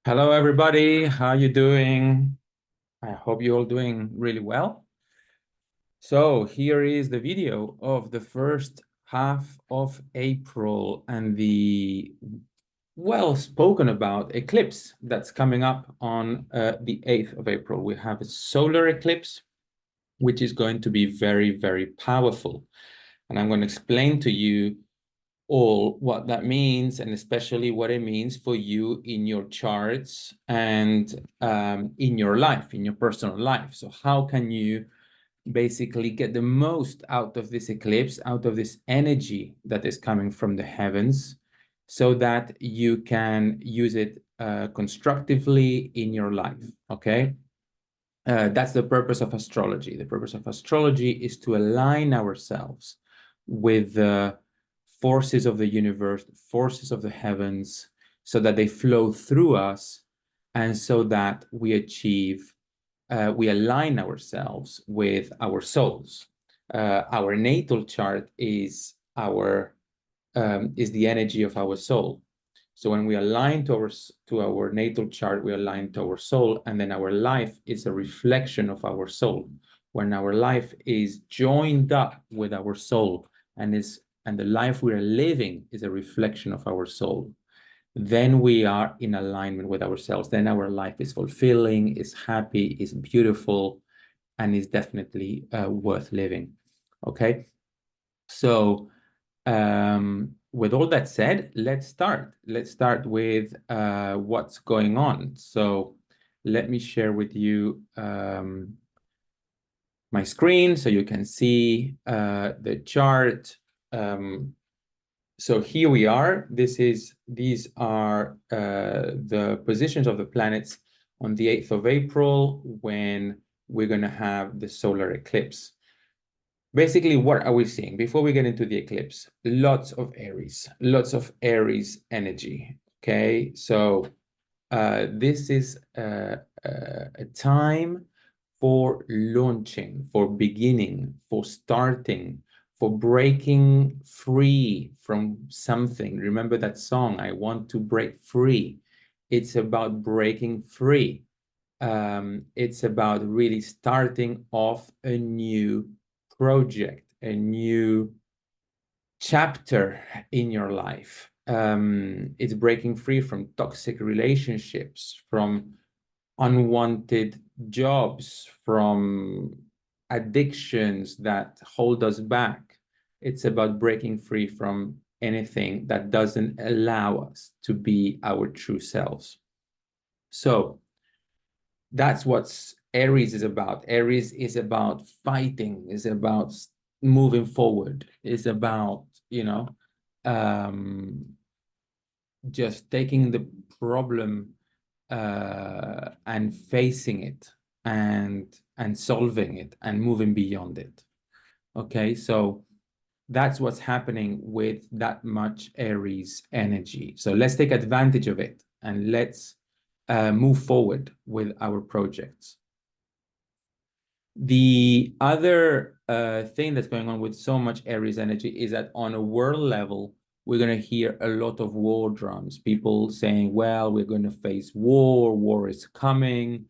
Hello, everybody. How you doing? I hope you're all doing really well. So here is the video of the first half of April and the well spoken about eclipse that's coming up on the 8th of April. We have a solar eclipse, which is going to be very, very powerful. And I'm going to explain to you all what that means, and especially what it means for you in your charts and in your life, in your personal life. So how can you basically get the most out of this eclipse, out of this energy that is coming from the heavens, so that you can use it constructively in your life, okay? That's the purpose of astrology. The purpose of astrology is to align ourselves with the forces of the universe, forces of the heavens, so that they flow through us and so that we achieve, we align ourselves with our souls. Our natal chart is the energy of our soul. So when we align to our natal chart, we align to our soul, and then our life is a reflection of our soul. When our life is joined up with our soul and the life we are living is a reflection of our soul, then we are in alignment with ourselves. Then our life is fulfilling, is happy, is beautiful, and is definitely worth living. Okay, so with all that said, let's start. Let's start with what's going on. So let me share with you my screen so you can see the chart. So here we are. These are the positions of the planets on the 8th of April when we're going to have the solar eclipse. Basically, what are we seeing? Before we get into the eclipse, lots of Aries energy. Okay, so this is a time for launching, for beginning, for starting, for breaking free from something. Remember that song, I Want to Break Free. It's about breaking free. It's about really starting off a new project, a new chapter in your life. It's breaking free from toxic relationships, from unwanted jobs, from addictions that hold us back. It's about breaking free from anything that doesn't allow us to be our true selves. So that's what Aries is about. Aries is about fighting, is about moving forward, is about, um, just taking the problem and facing it and solving it and moving beyond it. Okay, so that's what's happening with that much Aries energy. So let's take advantage of it and let's move forward with our projects. The other thing that's going on with so much Aries energy is that on a world level, we're going to hear a lot of war drums. People saying, well, we're going to face war, war is coming,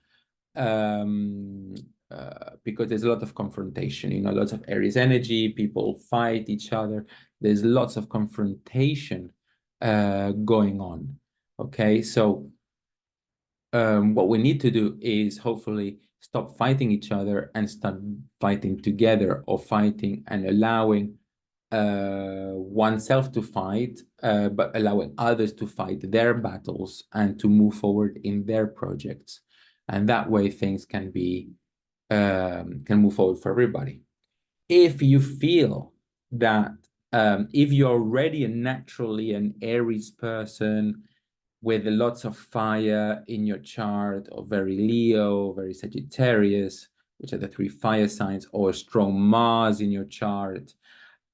because there's a lot of confrontation, lots of Aries energy, people fight each other. There's lots of confrontation going on. Okay, so what we need to do is hopefully stop fighting each other and start fighting together, or fighting and allowing oneself to fight, but allowing others to fight their battles and to move forward in their projects. And that way things can move forward for everybody. If you feel that if you're already naturally an Aries person, with lots of fire in your chart, or very Leo, very Sagittarius, which are the three fire signs, or a strong Mars in your chart,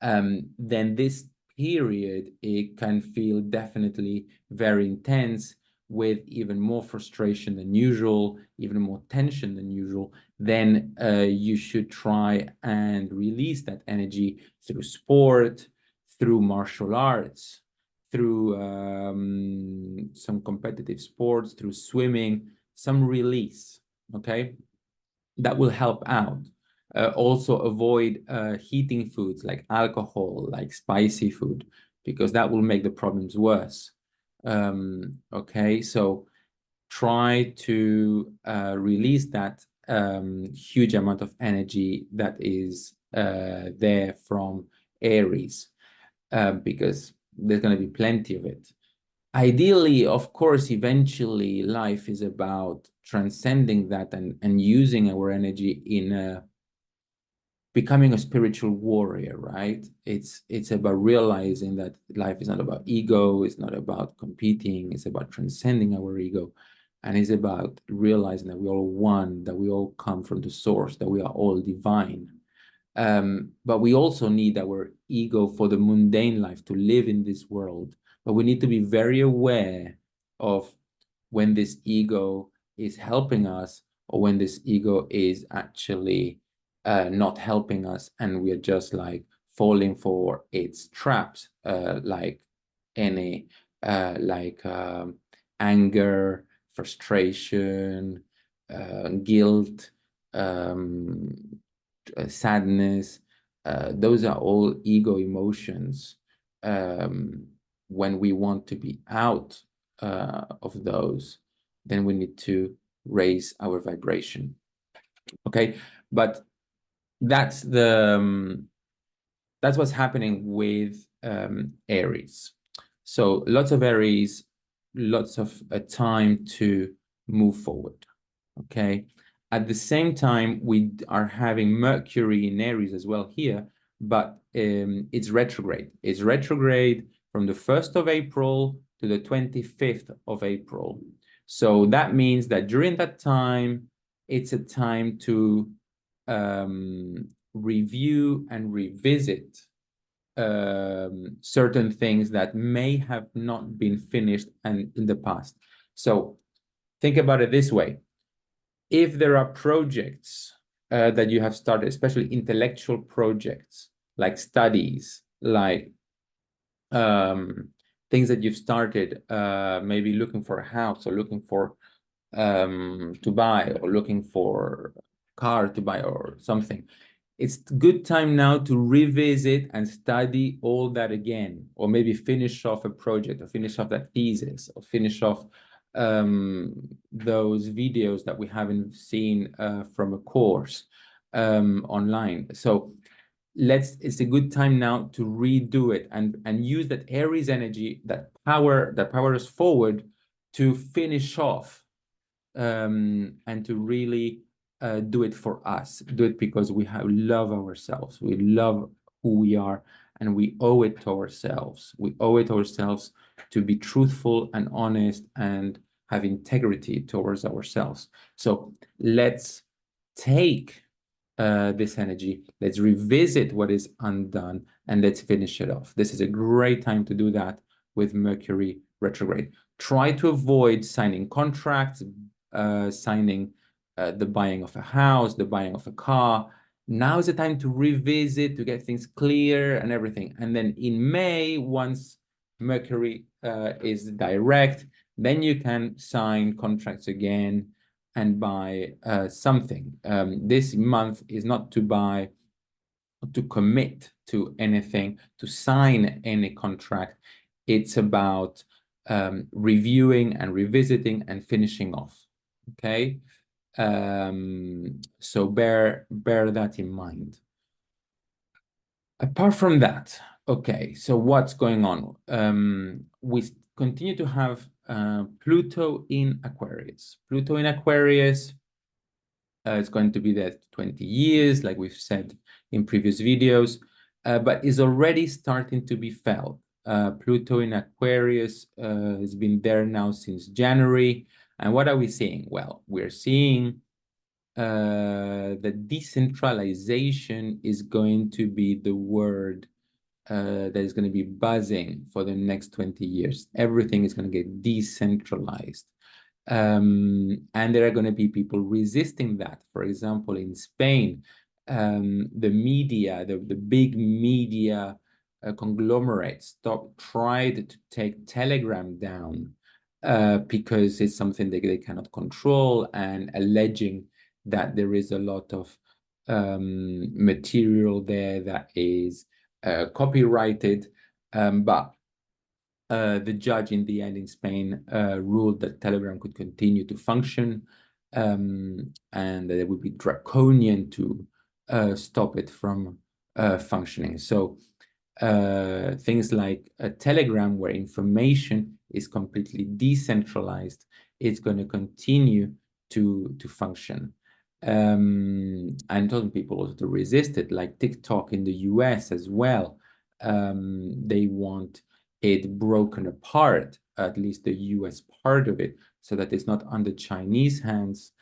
then this period, it can feel definitely very intense, with even more frustration than usual, even more tension than usual. Then you should try and release that energy through sport, through martial arts, through some competitive sports, through swimming, some release, okay? That will help out. Also avoid heating foods like alcohol, like spicy food, because that will make the problems worse. Okay, so try to release that huge amount of energy that is there from Aries, because there's going to be plenty of it. Ideally, of course, eventually life is about transcending that and using our energy in becoming a spiritual warrior, right? It's about realizing that life is not about ego, it's not about competing, it's about transcending our ego. And it's about realizing that we're all one, that we all come from the source, that we are all divine. But we also need our ego for the mundane life to live in this world. But we need to be very aware of when this ego is helping us or when this ego is actually not helping us, and we're just like falling for its traps, like any anger, frustration, guilt, sadness. Those are all ego emotions. When we want to be out of those, then we need to raise our vibration. Okay, but that's that's what's happening with Aries. So lots of Aries, lots of time to move forward. Okay. At the same time, we are having Mercury in Aries as well here, but it's retrograde. It's retrograde from the 1st of April to the 25th of April. So that means that during that time, it's a time to review and revisit certain things that may have not been finished and in the past. So think about it this way. If there are projects that you have started, especially intellectual projects, like studies, like things that you've started, maybe looking for a house or looking for to buy or looking for a car to buy or something, it's a good time now to revisit and study all that again, or maybe finish off a project or finish off that thesis or finish off those videos that we haven't seen from a course online. So it's a good time now to redo it and use that Aries energy, that power us forward to finish off and to really do it for us, do it because we love ourselves, we love who we are, and we owe it to ourselves. We owe it to ourselves to be truthful and honest and have integrity towards ourselves. So let's take this energy, let's revisit what is undone, and let's finish it off. This is a great time to do that with Mercury retrograde. Try to avoid signing contracts, signing the buying of a house, the buying of a car. Now is the time to revisit, to get things clear and everything. And then in May, once Mercury is direct, then you can sign contracts again and buy something. This month is not to buy, to commit to anything, to sign any contract. It's about reviewing and revisiting and finishing off. Okay, so bear that in mind. Apart from that, okay, so what's going on? We continue to have Pluto in Aquarius. Pluto in Aquarius, it's going to be there 20 years, like we've said in previous videos, but is already starting to be felt. Pluto in Aquarius has been there now since January. And what are we seeing? Well, we're seeing that decentralization is going to be the word that is going to be buzzing for the next 20 years. Everything is going to get decentralized. And there are going to be people resisting that. For example, in Spain, the media, the big media conglomerates tried to take Telegram down. because it's something that they cannot control, and alleging that there is a lot of material there that is copyrighted. But the judge in the end in Spain ruled that Telegram could continue to function, and that it would be draconian to stop it from functioning. So things like a Telegram, where information is completely decentralized, it's going to continue to function. And telling people also to resist it, like TikTok in the US as well. They want it broken apart, at least the US part of it, so that it's not under Chinese hands.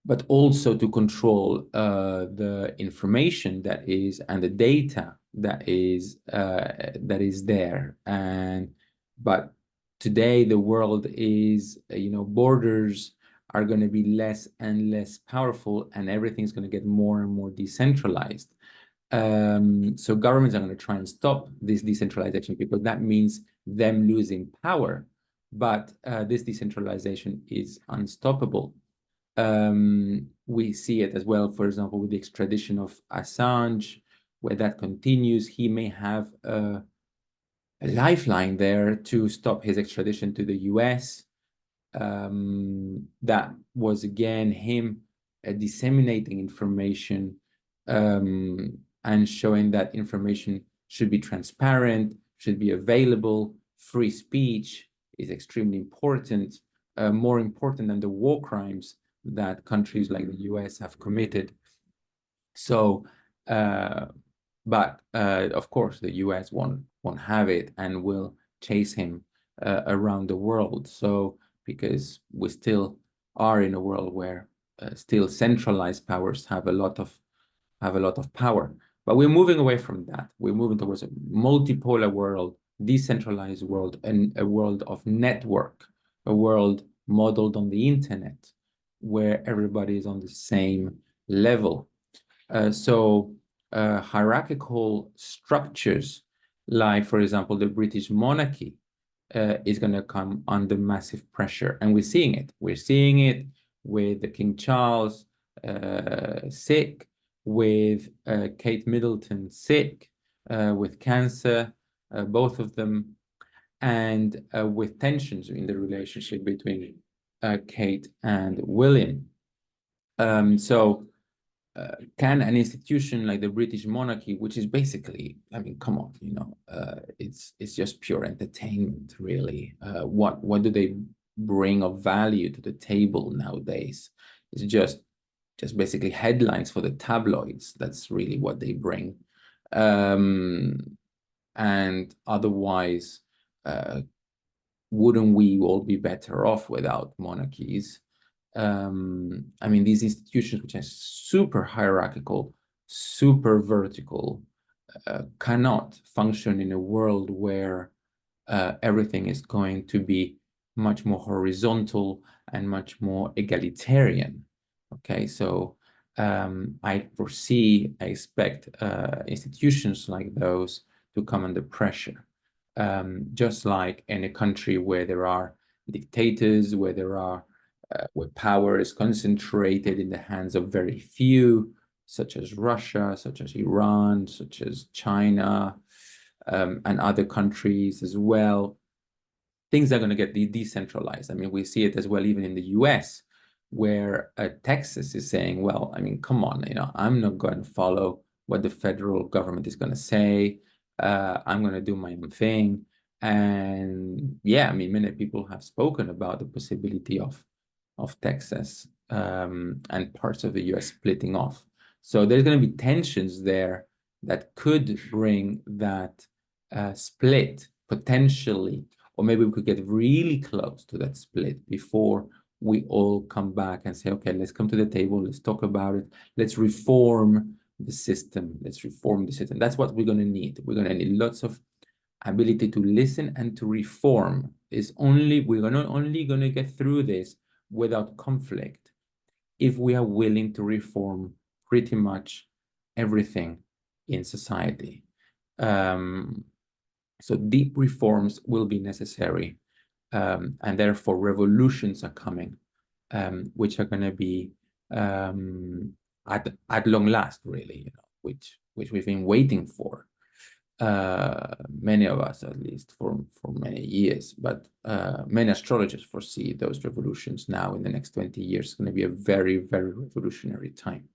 But also to control the information that is, and the data that is there. But today the world is, borders are going to be less and less powerful, and everything's going to get more and more decentralized. So governments are going to try and stop this decentralization, because that means them losing power. But this decentralization is unstoppable. We see it as well, for example, with the extradition of Assange, where that continues. He may have a lifeline there to stop his extradition to the US. That was again him disseminating information, and showing that information should be transparent, should be available. Free speech is extremely important, more important than the war crimes that countries like the US have committed. So, but of course, the US won't have it, and will chase him around the world. So, because we still are in a world where still centralized powers have a lot of power. But we're moving away from that. We're moving towards a multipolar world, decentralized world, and a world of network, a world modeled on the internet, where everybody is on the same level. So hierarchical structures, like, for example, the British monarchy, is going to come under massive pressure. And we're seeing it. We're seeing it with the King Charles sick, with Kate Middleton sick, with cancer, both of them, and with tensions in the relationship between Kate and William. So can an institution like the British monarchy, which is basically, I mean, come on, it's just pure entertainment, really. What do they bring of value to the table nowadays? It's just basically headlines for the tabloids. That's really what they bring. And otherwise, wouldn't we all be better off without monarchies? I mean, these institutions, which are super hierarchical, super vertical, cannot function in a world where everything is going to be much more horizontal and much more egalitarian. Okay, so I expect institutions like those to come under pressure. Just like in a country where there are dictators, where power is concentrated in the hands of very few, such as Russia, such as Iran, such as China, and other countries as well. Things are going to get decentralized. I mean, we see it as well, even in the US, where Texas is saying, well, I mean, come on, I'm not going to follow what the federal government is going to say. I'm going to do my own thing. And yeah, I mean, many people have spoken about the possibility of Texas and parts of the US splitting off. So there's going to be tensions there that could bring that split potentially, or maybe we could get really close to that split before we all come back and say, okay, let's come to the table, let's talk about it, let's reform the system, That's what we're going to need. We're going to need lots of ability to listen and to reform. We're not only going to get through this without conflict if we are willing to reform pretty much everything in society. So deep reforms will be necessary, and therefore revolutions are coming, which are going to be at long last, really, which we've been waiting for, many of us at least for many years. But many astrologers foresee those revolutions now in the next 20 years. It's going to be a very, very revolutionary time.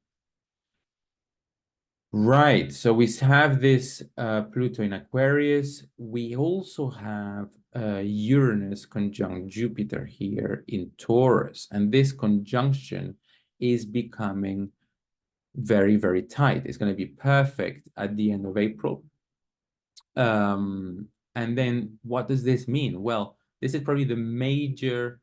Right, so we have this Pluto in Aquarius. We also have Uranus conjunct Jupiter here in Taurus, and this conjunction is becoming very, very tight. It's going to be perfect at the end of April. And then what does this mean? Well, this is probably the major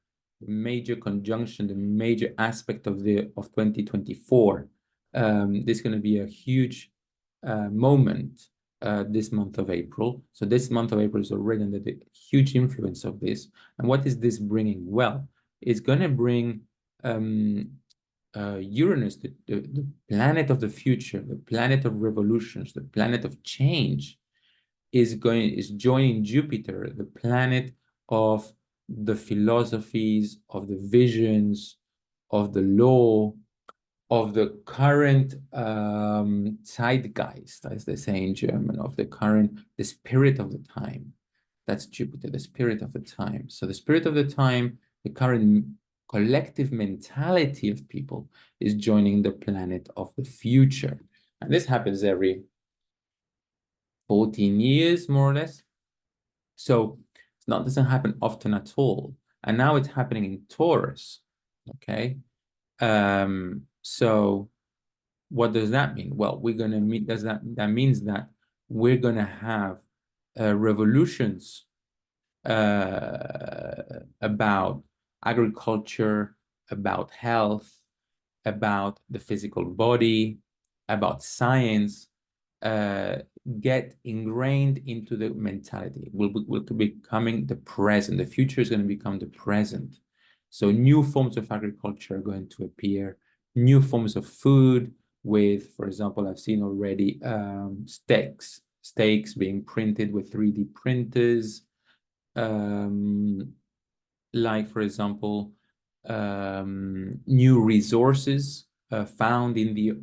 conjunction, the major aspect of 2024. This is going to be a huge moment this month of April. So this month of April is already under the huge influence of this. And what is this bringing? Well, it's going to bring Uranus, the planet of the future, the planet of revolutions, the planet of change, is joining Jupiter, the planet of the philosophies, of the visions, of the law, of the current zeitgeist, as they say in German, of the spirit of the time. That's Jupiter, the spirit of the time. So the spirit of the time, the current collective mentality of people is joining the planet of the future. And this happens every 14 years, more or less. So it doesn't happen often at all. And now it's happening in Taurus, okay? So what does that mean? Well, we're going to meet, that means that we're going to have revolutions about agriculture, about health, about the physical body, about science, get ingrained into the mentality. Will be becoming the present. The future is going to become the present. So new forms of agriculture are going to appear, new forms of food with, for example, I've seen already steaks being printed with 3D printers, like, for example, new resources found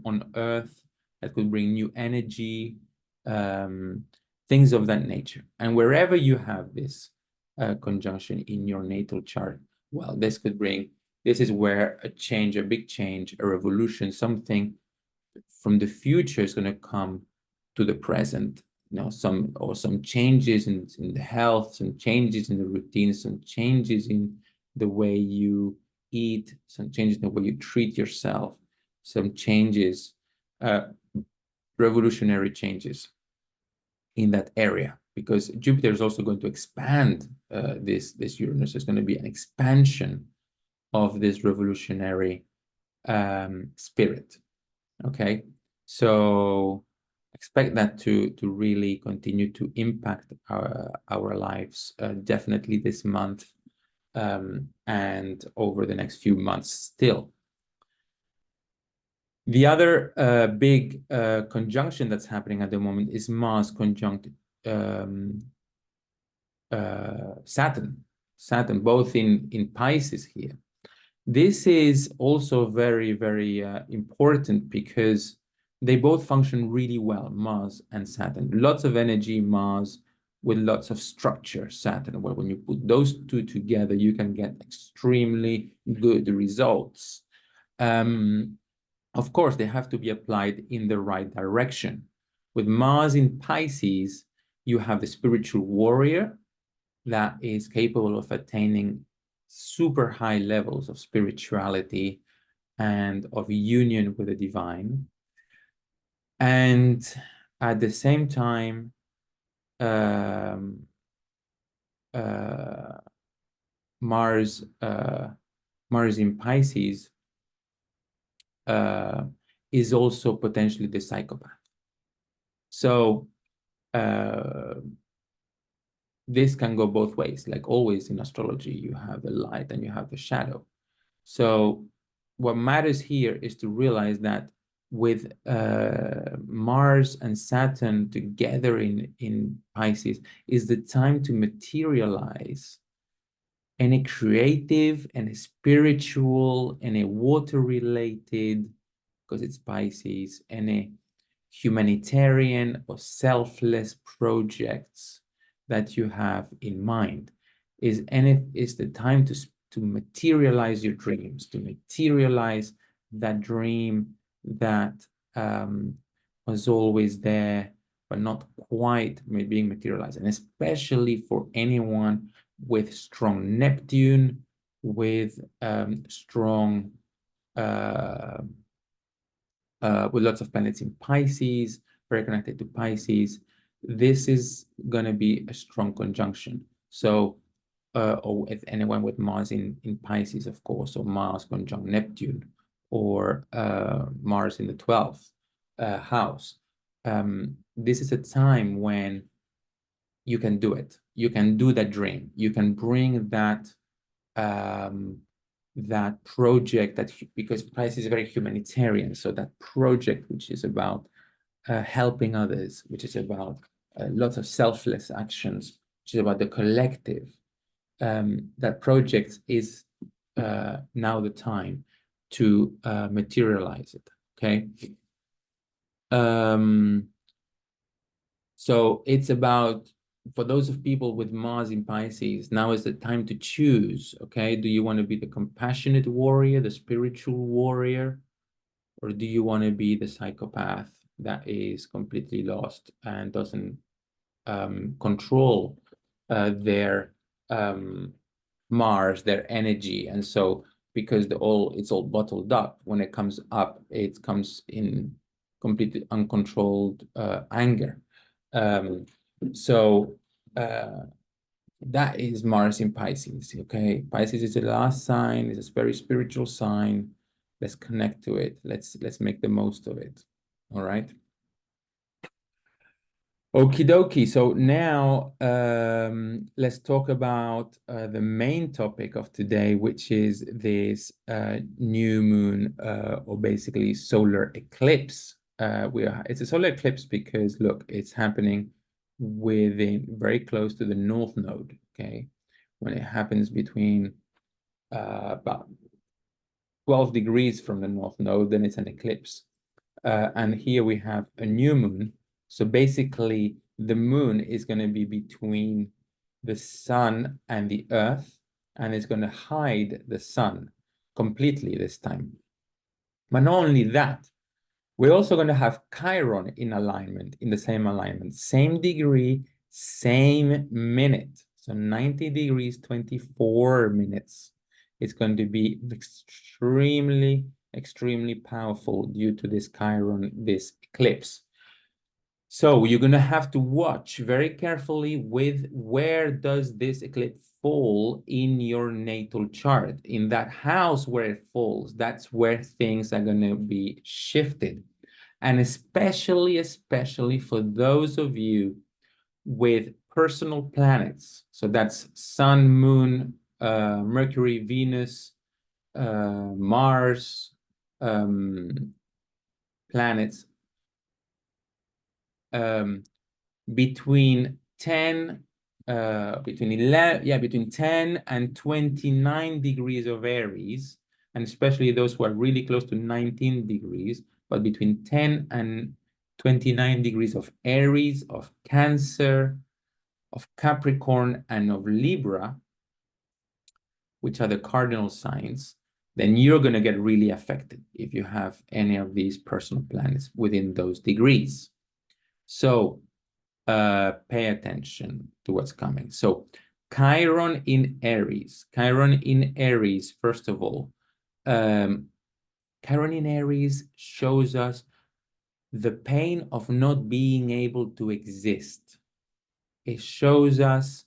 on Earth that could bring new energy, things of that nature. And wherever you have this conjunction in your natal chart, well, this is where a change, a big change, a revolution, something from the future is going to come to the present. Some changes in the health, some changes in the routine, some changes in the way you eat, some changes in the way you treat yourself, some changes, revolutionary changes in that area, because Jupiter is also going to expand this Uranus. Is going to be an expansion of this revolutionary spirit. Okay, so expect that to really continue to impact our lives, definitely this month, and over the next few months still. The other big conjunction that's happening at the moment is Mars conjunct Saturn, both in Pisces here. This is also very, very important because they both function really well, Mars and Saturn. Lots of energy, Mars, with lots of structure, Saturn. Well, when you put those two together, you can get extremely good results. Of course, they have to be applied in the right direction. With Mars in Pisces, you have the spiritual warrior that is capable of attaining super high levels of spirituality and of union with the divine. And at the same time, Mars in Pisces is also potentially the psychopath. So this can go both ways. Like always in astrology, you have the light and you have the shadow. So what matters here is to realize that with Mars and Saturn together in Pisces is the time to materialize any creative, any spiritual, any water-related, because it's Pisces, any humanitarian or selfless projects that you have in mind. Is the time to materialize your dreams, to materialize that dream that was always there, but not quite being materialized. And especially for anyone with strong Neptune, with strong with lots of planets in Pisces, very connected to Pisces, this is going to be a strong conjunction. So, or if anyone with Mars in Pisces, of course, or Mars conjunct Neptune, or Mars in the 12th house. This is a time when you can do it. You can do that dream. You can bring that that project that, because Pisces is very humanitarian, so that project which is about helping others, which is about lots of selfless actions, which is about the collective, that project is now the time to materialize it, okay? So it's about, for those of people with Mars in Pisces, now is the time to choose, okay? Do you want to be the compassionate warrior, the spiritual warrior, or do you want to be the psychopath that is completely lost and doesn't control their Mars, their energy? And so because it's all bottled up, when it comes up, it comes in completely uncontrolled anger. So that is Mars in Pisces, okay? Pisces is the last sign. It's a very spiritual sign. Let's connect to it. Let's make the most of it. All right. Okie dokie. So now let's talk about the main topic of today, which is this new moon, or basically solar eclipse. It's a solar eclipse because look, it's happening very close to the North Node. Okay, when it happens between about 12 degrees from the North Node, then it's an eclipse. And here we have a new moon. So basically, the moon is going to be between the sun and the earth, and it's going to hide the sun completely this time. But not only that, we're also going to have Chiron in alignment, in the same alignment, same degree, same minute. So 90 degrees, 24 minutes. It's going to be extremely, extremely powerful due to this Chiron, this eclipse. So you're going to have to watch very carefully with where does this eclipse fall in your natal chart. In that house where it falls, that's where things are going to be shifted. And especially for those of you with personal planets. So that's Sun, Moon, Mercury, Venus, Mars, planets, between 10 between 10 and 29 degrees of Aries, and especially those who are really close to 19 degrees, but between 10 and 29 degrees of Aries, of Cancer, of Capricorn, and of Libra, which are the cardinal signs, then you're going to get really affected if you have any of these personal planets within those degrees. So pay attention to what's coming. So Chiron in Aries. Chiron in Aries, first of all, Chiron in Aries shows us the pain of not being able to exist. It shows us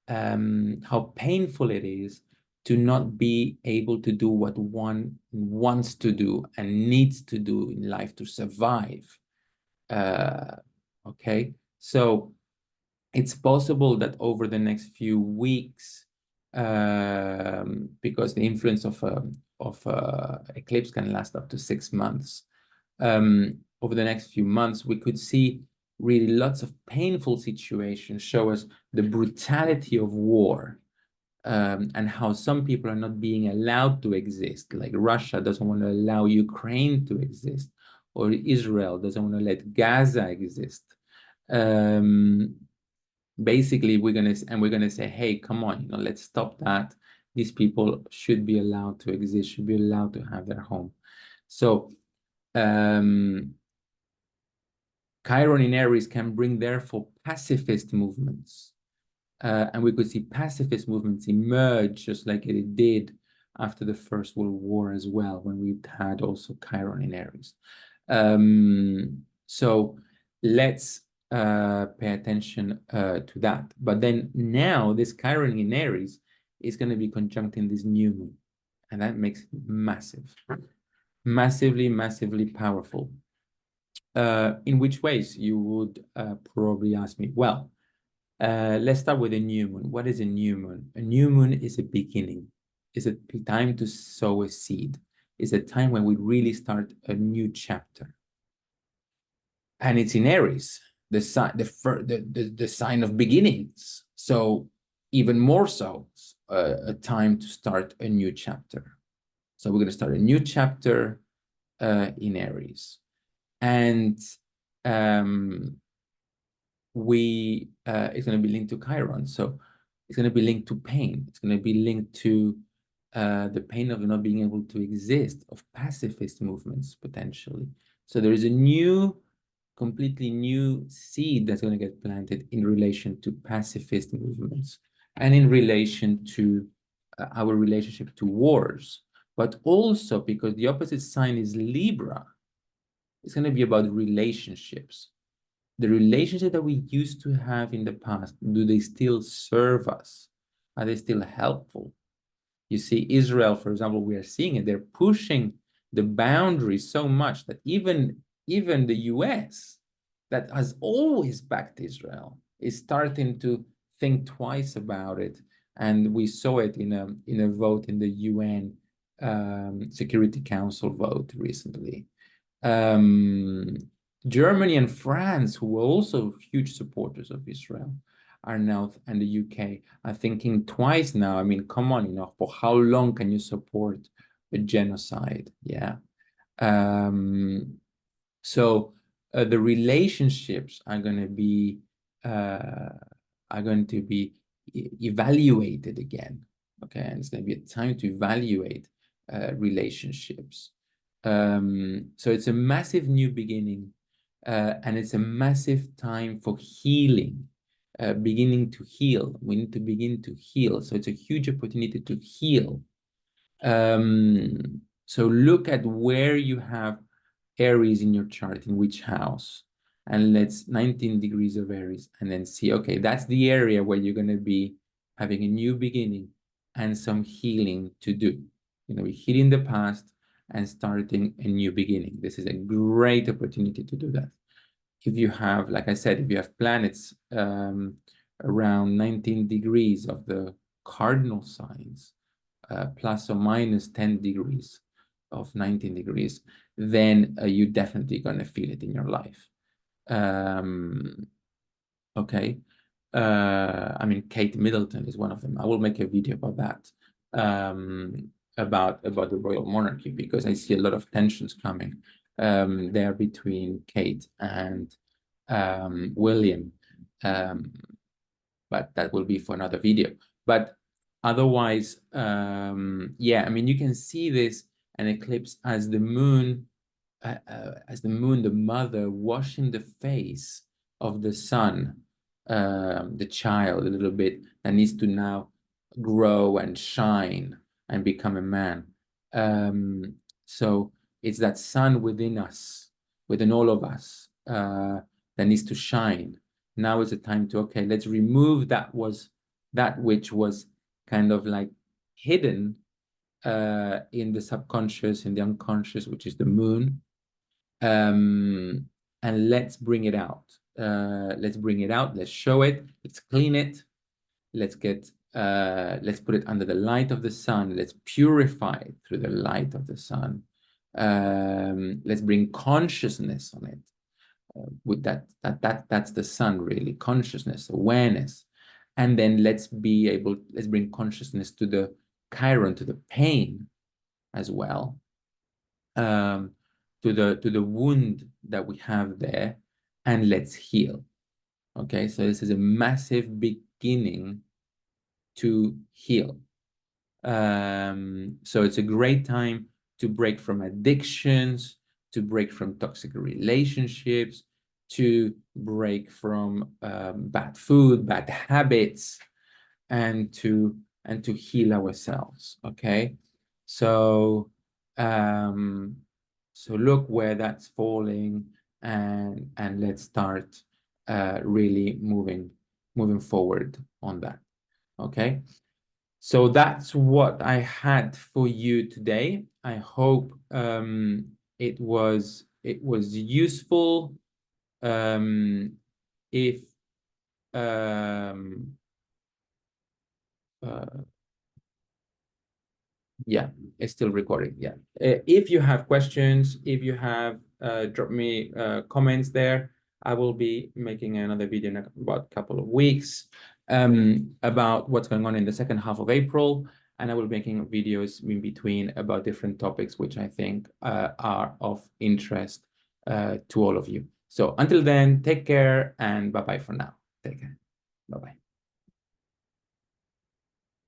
how painful it is to not be able to do what one wants to do and needs to do in life to survive. Okay, so it's possible that over the next few weeks, because the influence of eclipse can last up to 6 months, over the next few months, we could see really lots of painful situations show us the brutality of war, and how some people are not being allowed to exist. Like Russia doesn't want to allow Ukraine to exist, or Israel doesn't want to let Gaza exist. Basically, we're gonna say, hey, come on, let's stop that. These people should be allowed to exist, should be allowed to have their home. So Chiron in Aries can bring, therefore, pacifist movements. And we could see pacifist movements emerge just like it did after the First World War as well, when we had also Chiron in Aries. So let's pay attention to that. But then now this Chiron in Aries is going to be conjuncting this new moon, and that makes it massive, massively, massively powerful. In which ways, you would probably ask me? Well, let's start with a new moon. What is a new moon? A new moon is a beginning. It's a time to sow a seed. It's a time when we really start a new chapter. And it's in Aries, the sign of beginnings. So even more so, a time to start a new chapter. So we're going to start a new chapter in Aries. And it's going to be linked to Chiron. So it's going to be linked to pain. It's going to be linked to the pain of not being able to exist, of pacifist movements, potentially. So there is a completely new seed that's going to get planted in relation to pacifist movements and in relation to our relationship to wars. But also because the opposite sign is Libra, it's going to be about relationships. The relationship that we used to have in the past, do they still serve us? Are they still helpful? You see, Israel, for example, we are seeing it. They're pushing the boundaries so much that even the US, that has always backed Israel, is starting to think twice about it. And we saw it in a vote in the UN Security Council vote recently. Germany and France, who were also huge supporters of Israel, are now, and the UK are thinking twice now. I mean, come on, for how long can you support a genocide? Yeah. So the relationships are going to be evaluated again. Okay, and it's going to be a time to evaluate relationships. So it's a massive new beginning, and it's a massive time for healing, beginning to heal. We need to begin to heal. So it's a huge opportunity to heal. So look at where you have Aries in your chart, in which house, and let's 19 degrees of Aries, and then see, okay, that's the area where you're going to be having a new beginning and some healing to do. We're healing the past and starting a new beginning. This is a great opportunity to do that. If you have, like I said, if you have planets around 19 degrees of the cardinal signs, plus or minus 10 degrees of 19 degrees, then you're definitely going to feel it in your life. Okay. I mean, Kate Middleton is one of them. I will make a video about that, about the royal monarchy, because I see a lot of tensions coming there between Kate and William. But that will be for another video. But otherwise, yeah, I mean, you can see this an eclipse as the moon, the mother, washing the face of the sun, the child, a little bit, that needs to now grow and shine and become a man. So it's that sun within us, within all of us, that needs to shine. Now is the time to, okay, let's remove that which was kind of like hidden in the subconscious, in the unconscious, which is the moon, and let's bring it out. Let's bring it out. Let's show it. Let's clean it. Let's put it under the light of the sun. Let's purify it through the light of the sun. Let's bring consciousness on it. With that's the sun, really, consciousness, awareness. And then let's bring consciousness to the Chiron, to the pain as well, to the wound that we have there, and let's heal. Okay, so this is a massive beginning to heal. So it's a great time to break from addictions, to break from toxic relationships, to break from bad food, bad habits, and to heal ourselves. Okay, so so look where that's falling, and let's start really moving forward on that. Okay. So that's what I had for you today. I hope it was useful. If um, uh, Yeah, it's still recording. Yeah. If you have questions, if you have, drop me comments there. I will be making another video in about a couple of weeks about what's going on in the second half of April. And I will be making videos in between about different topics, which I think are of interest to all of you. So until then, take care and bye-bye for now. Take care. Bye-bye.